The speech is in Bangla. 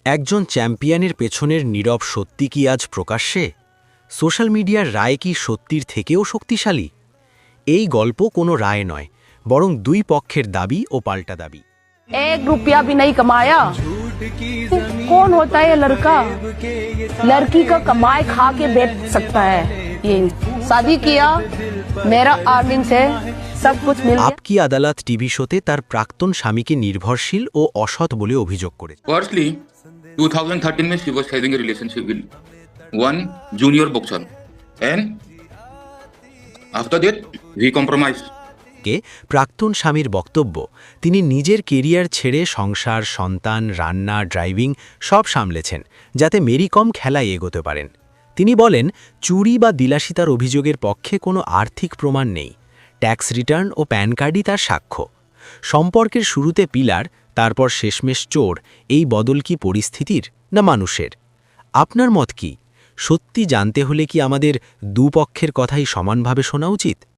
একজন চ্যাম্পিয়নের পেছনের নীরব সত্যি কি আজ প্রকাশ্যে? সোশ্যাল মিডিয়ার রায় কি সত্যির থেকেও শক্তিশালী? এই গল্প কোনো রায় নয়, বরং দুই পক্ষের দাবি ও পাল্টা দাবি। एक रुपया भी नहीं कमाया। कौन होता है ये लड़का? लड़की का कमाए खा के बेच सकता है। ये शादी किया, मेरा अर्निंग से सब कुछ मिल गया। আপকি আদালত টিভি শোতে তার প্রাক্তন স্বামীকে নির্ভরশীল ও অসৎ বলে অভিযোগ করে। Firstly, 2013 में she was having a relationship with one junior boxer, and after that we compromised. প্রাক্তন স্বামীর বক্তব্য, তিনি নিজের কেরিয়ার ছেড়ে সংসার, সন্তান, রান্না, ড্রাইভিং সব সামলেছেন, যাতে মেরি কম খেলায় এগোতে পারেন। তিনি বলেন, চুরি বা বিলাসিতার অভিযোগের পক্ষে কোনো আর্থিক প্রমাণ নেই। ট্যাক্স রিটার্ন ও প্যান কার্ডই তার সাক্ষ্য। সম্পর্কের শুরুতে পিলার, তারপর শেষমেশ চোর। এই বদল কি পরিস্থিতির না মানুষের? আপনার মত কি? সত্যি জানতে হলে কি আমাদের দুপক্ষের কথাই সমানভাবে শোনা উচিত?